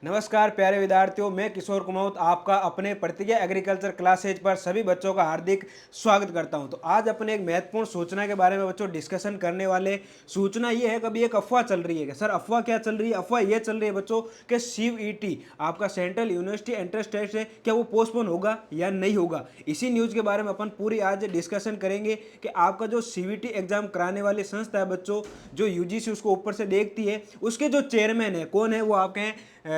नमस्कार प्यारे विद्यार्थियों, मैं किशोर कुमार आपका अपने प्रतिज्ञा एग्रीकल्चर क्लासेज पर सभी बच्चों का हार्दिक स्वागत करता हूं। तो आज अपने एक महत्वपूर्ण सूचना के बारे में बच्चों डिस्कशन करने वाले। सूचना ये है कि अभी एक अफवाह चल रही है कि सर अफवाह क्या चल रही है। अफवाह ये चल रही है बच्चों कि सीयूईटी आपका सेंट्रल यूनिवर्सिटी एंट्रेंस टेस्ट है, क्या वो पोस्टपोन होगा या नहीं होगा। इसी न्यूज़ के बारे में अपन पूरी आज डिस्कशन करेंगे कि आपका जो सीयूईटी एग्जाम कराने वाली संस्था है बच्चों, जो यूजीसी उसको ऊपर से देखती है, उसके जो चेयरमैन है कौन है, वो आपके हैं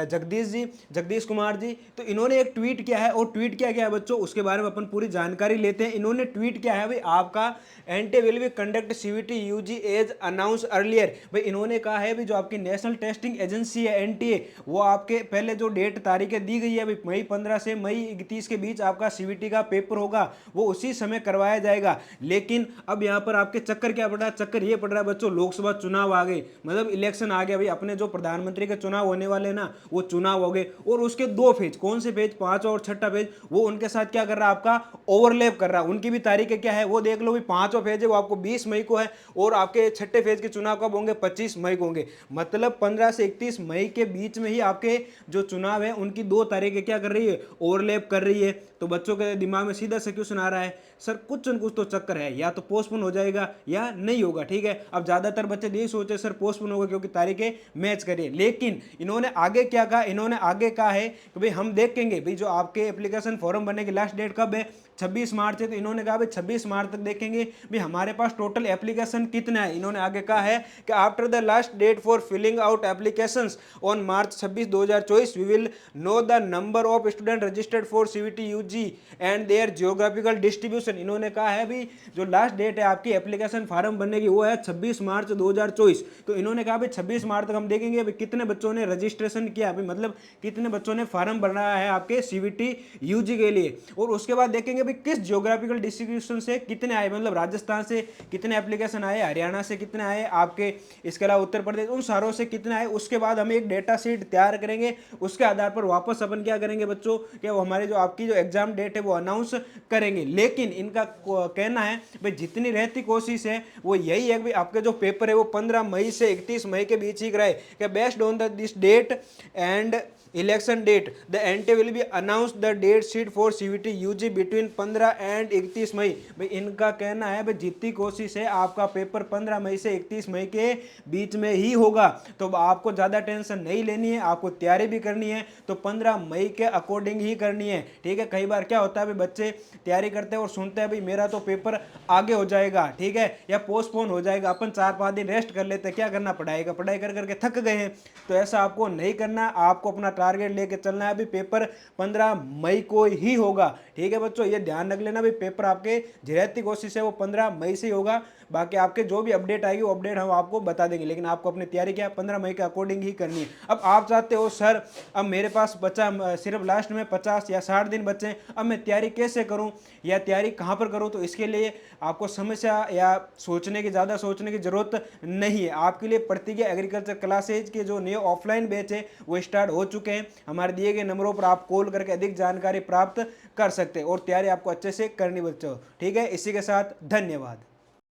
जगदीश कुमार जी। तो इन्होंने एक ट्वीट किया है, और ट्वीट क्या है बच्चों उसके बारे में अपन पूरी जानकारी लेते हैं। इन्होंने ट्वीट किया है भाई आपका NTA will be conduct CUET UG as announce earlier. भाई इन्होंने कहा है भी जो आपकी नेशनल टेस्टिंग एजेंसी है एनटीए, वो आपके पहले जो डेट तारीखें दी गई है भाई मई 15 से मई 31 के बीच आपका सीयूईटी का पेपर होगा, वो उसी समय करवाया जाएगा। लेकिन अब यहाँ पर आपके चक्कर क्या पड़ रहा है, चक्कर ये पड़ रहा है बच्चों, लोकसभा चुनाव आ गए, मतलब इलेक्शन आ गया भाई, अपने जो प्रधानमंत्री के चुनाव होने वाले ना वो चुनाव हो गए, और उसके दो फेज, कौन से फेज, पांचवा और छठा फेज, वो उनके साथ क्या कर रहा है, आपका ओवरलैप कर रहा है। उनकी भी तारीखें क्या है वो देख लो, भी पांचवा फेज है वो आपको 20 मई को है, और आपके छठे फेज के चुनाव कब होंगे, 25 मई को होंगे। मतलब 15 से 31 मई के बीच में ही आपके जो चुनाव है उनकी दो तारीखें क्या कर रही है, ओवरलैप कर रही है। तो बच्चों के दिमाग में सीधा से क्वेश्चन आ रहा है, सर कुछ न कुछ तो चक्कर है, या तो पोस्टपोन हो जाएगा या नहीं होगा। ठीक है, अब ज्यादातर बच्चे यही सोचे सर पोस्टपोन होगा क्योंकि तारीखें मैच करिए। लेकिन इन्होंने आगे क्या कहा, इन्होंने आगे कहा है कि भाई हम देखेंगे भाई जो आपके एप्लीकेशन फॉर्म भरने की लास्ट डेट कब है, 26 मार्च है। तो इन्होंने कहा भाई 26 मार्च तक देखेंगे भाई हमारे पास टोटल एप्लीकेशन कितना है। इन्होंने आगे कहा है कि after the last date for filling out applications on March 26 2024 we will know the number of student registered for CUET UG and their geographical distribution. इन्होंने कहा है भाई जो लास्ट डेट है आपकी एप्लीकेशन फॉर्म भरने की वो है 26 मार्च 2024। तो इन्होंने कहा भाई 26 मार्च तक हम देखेंगे भाई कितने बच्चों ने रजिस्ट्रेशन किया, भाई मतलब कितने बच्चों ने फॉर्म भरा है आपके सीयूईटी यूजी के लिए, और उसके बाद देखेंगे भाई किस जियोग्राफिकल डिस्ट्रीब्यूशन से कितने आए, मतलब राजस्थान से कितने एप्लीकेशन आए, हरियाणा से कितने आए आपके, इसके अलावा उत्तर प्रदेश, उन सारों से कितने आए। उसके बाद हम एक डेटा शीट तैयार करेंगे, उसके आधार पर वापस अपन क्या करेंगे बच्चों कि वो हमारे जो आपकी जो एग्जाम डेट है वो अनाउंस करेंगे। लेकिन इनका कहना है भाई जितनी रहती कोशिश है वो यही है कि आपके जो पेपर है वो 15 मई से 31 मई के बीच ही कराए, कि based on this date and election date the NTA will be announce the date sheet for CUET UG between 15 and 31 May. भाई इनका कहना है भाई जितनी कोशिश है आपका पेपर 15 मई से 31 मई के बीच में ही होगा। तो आपको ज़्यादा टेंशन नहीं लेनी है, आपको तैयारी भी करनी है तो 15 मई के अकॉर्डिंग ही करनी है। ठीक है, कई बार क्या होता है भाई बच्चे तैयारी करते हैं और सुनते हैं भाई मेरा तो पेपर आगे हो जाएगा, ठीक है, या पोस्टपोन हो जाएगा, अपन 4-5 दिन रेस्ट कर लेते हैं, क्या करना, पढ़ाई कर करके थक गए हैं। तो ऐसा आपको नहीं करना, आपको अपना टारगेट लेके चलना है। अभी पेपर 15 मई को ही होगा। ठीक है बच्चों, ये ध्यान रख लेना, भाई पेपर आपके जितनी कोशिश है वो 15 मई से ही होगा। बाकी आपके जो भी अपडेट आएगी वो अपडेट हम आपको बता देंगे, लेकिन आपको अपनी तैयारी क्या 15 मई के अकॉर्डिंग ही करनी है। अब आप चाहते हो सर अब मेरे पास बचा सिर्फ लास्ट में 50 या 60 दिन बचे हैं, अब मैं तैयारी कैसे करूं या तैयारी कहां पर करूं। तो इसके लिए आपको समस्या या ज़्यादा सोचने की जरूरत नहीं है। आपके लिए प्रतिज्ञा एग्रीकल्चर क्लासेज के जो नए ऑफलाइन बैच है वो स्टार्ट हो चुके हैं। हमारे दिए गए नंबरों पर आप कॉल करके अधिक जानकारी प्राप्त कर सकते हैं, और तैयारी आपको अच्छे से करनी बच्चों। ठीक है, इसी के साथ धन्यवाद।